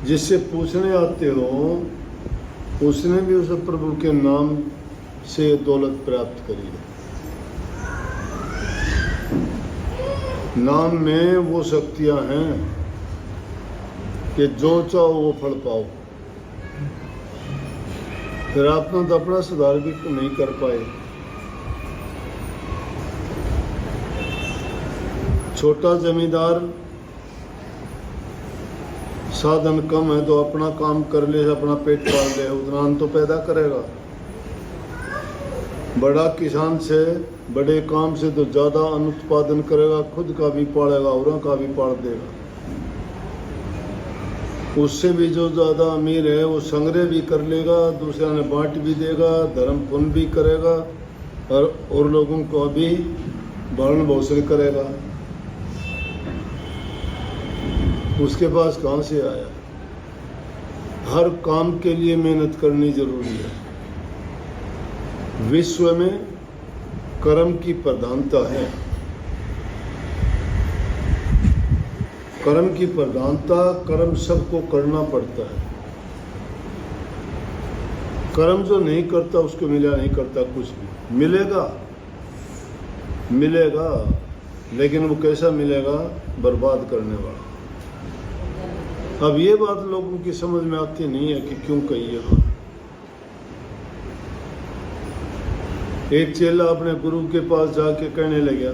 जिससे पूछने आते हो उसने भी उस प्रभु के नाम से दौलत प्राप्त करी है। नाम में वो शक्तियां हैं कि जो चाहो वो फल पाओ। फिर आपने तो अपना सुधार भी नहीं कर पाए। छोटा जमींदार साधन कम है तो अपना काम कर ले, अपना पेट पाल ले, उतना अन्न तो पैदा करेगा। बड़ा किसान से बड़े काम से तो ज़्यादा अन्न उत्पादन करेगा, खुद का भी पालेगा, औरों का भी पाल देगा। उससे भी जो ज़्यादा अमीर है वो संग्रह भी कर लेगा, दूसरा ने बांट भी देगा, धर्म पुण्य भी करेगा और लोगों को भी भरण पोषण करेगा। उसके पास कहाँ से आया? हर काम के लिए मेहनत करनी जरूरी है। विश्व में कर्म की प्रधानता है। कर्म की प्रधानता, कर्म सबको करना पड़ता है। कर्म जो नहीं करता उसको मिला नहीं करता कुछ भी। मिलेगा लेकिन वो कैसा मिलेगा? बर्बाद करने वाला। अब ये बात लोगों की समझ में आती नहीं है कि क्यों कही ये बात। एक चेला अपने गुरु के पास जाके कहने लगा,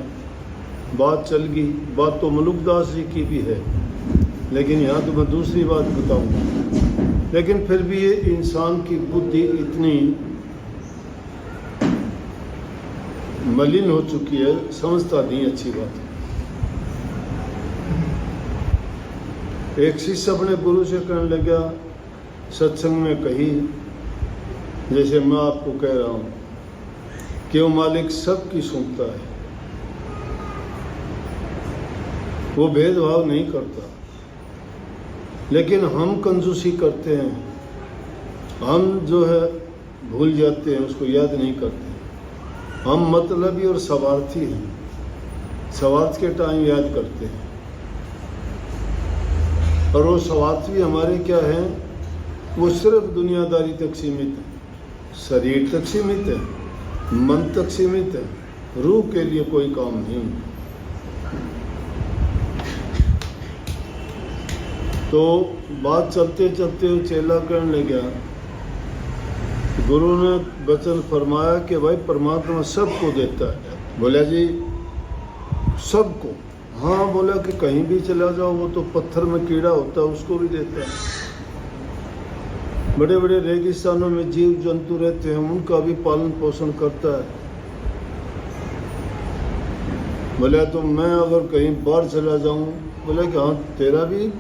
बात चल गई। बात तो मलुकदास जी की भी है, लेकिन यहाँ तो मैं दूसरी बात बताऊंगा। लेकिन फिर भी ये इंसान की बुद्धि इतनी मलिन हो चुकी है, समझता नहीं अच्छी बात। एक शिष्य अपने गुरु से कहने लगा, सत्संग में कही जैसे मैं आपको कह रहा हूँ कि वो मालिक सबकी सुनता है, वो भेदभाव नहीं करता। लेकिन हम कंजूसी करते हैं, हम जो है भूल जाते हैं, उसको याद नहीं करते। हम मतलबी और स्वार्थी हैं, स्वार्थ के टाइम याद करते हैं। और वो स्वार्थ भी हमारे क्या है? वो सिर्फ दुनियादारी तक सीमित है, शरीर तक सीमित है, मन तक सीमित है, रूह के लिए कोई काम नहीं। तो बात चलते चलते चेला करने लगा, गुरु ने वचन फरमाया कि भाई परमात्मा सबको देता है। बोला जी सबको? हाँ। बोला कि कहीं भी चला जाओ, वो तो पत्थर में कीड़ा होता है उसको भी देता है। बड़े बड़े रेगिस्तानों में जीव जंतु रहते हैं, उनका भी पालन पोषण करता है। बोला तो मैं अगर कहीं बाहर चला जाऊं? बोला कि हाँ तेरा भी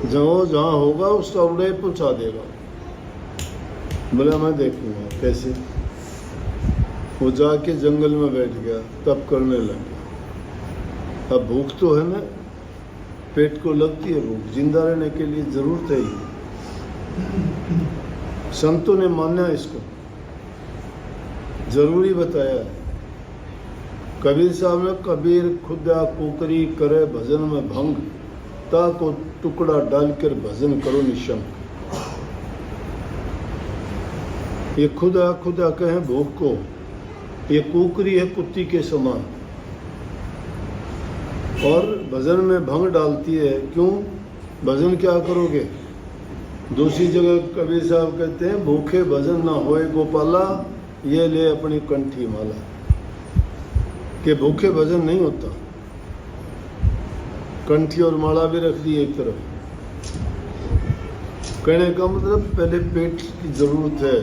जहाँ होगा उसका उड़े पहुँचा देगा। बोला मैं देखूंगा कैसे। वो जाके जंगल में बैठ गया, तब करने लगा। अब भूख तो है ना, पेट को लगती है भूख, जिंदा रहने के लिए जरूरत है ही। संतों ने माना इसको, जरूरी बताया है। कबीर साहब ने, कबीर खुदा कुकरी करे भजन में भंग, ता को टुकड़ा डालकर भजन करो निशंक। ये खुदा खुदा कहें भूख को, ये कुकरी है कुत्ती के समान, और भजन में भंग डालती है। क्यों? भजन क्या करोगे? दूसरी जगह कबीर साहब कहते हैं, भूखे भजन ना होए गोपाला, ये ले अपनी कंठी माला। कि भूखे भजन नहीं होता। कंठी और माला भी रख दी एक तरफ। कहने का मतलब पहले पेट की जरूरत है,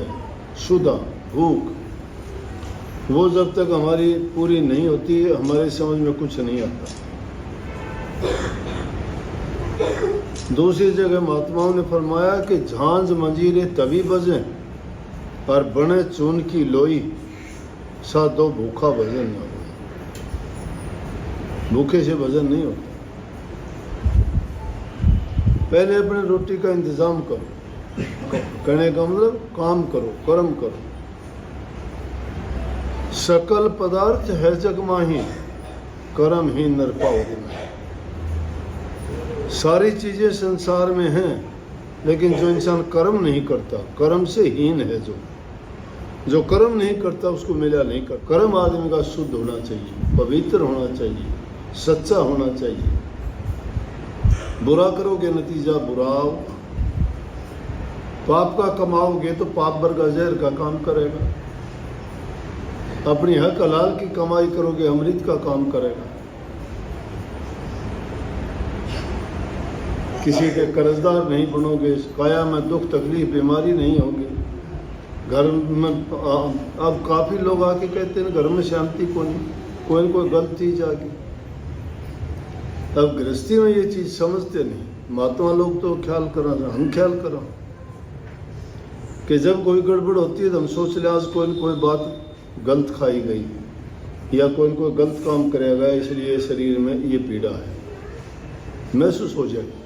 शुद्ध भूख, वो जब तक हमारी पूरी नहीं होती हमारे समझ में कुछ नहीं आता। दूसरी जगह महात्माओं ने फरमाया कि झांझ मंजीरे तभी बजे पर बने चून की लोई, साधो भूखा भजन न हो। भूखे से भजन नहीं होता। पहले अपने रोटी का इंतजाम करो, कहने का मतलब काम करो, कर्म करो। सकल पदार्थ है जग माही, कर्म ही नर पाओ दिन। सारी चीज़ें संसार में हैं, लेकिन जो इंसान कर्म नहीं करता, कर्म से हीन है, जो कर्म नहीं करता उसको मिला नहीं कर। कर्म आदमी का शुद्ध होना चाहिए, पवित्र होना चाहिए, सच्चा होना चाहिए। बुरा करोगे नतीजा बुरा होगा, पाप का कमाओगे तो पाप वर्गा जहर का काम करेगा, अपनी हक हलाल की कमाई करोगे अमृत का काम करेगा। किसी के कर्जदार नहीं बनोगे, काया में दुख तकलीफ बीमारी नहीं होगी। घर में अब काफ़ी लोग आके कहते हैं घर में शांति को नहीं, कोई न कोई गलत चीज आ गई। अब गृहस्थी में ये चीज़ समझते नहीं। महात्मा लोग तो ख्याल करा, हम ख्याल करा कि जब कोई गड़बड़ होती है तो हम सोच ले आज कोई न कोई बात गलत खाई गई या कोई न कोई गलत काम करेगा, इसलिए शरीर में ये पीड़ा है महसूस हो जाएगी।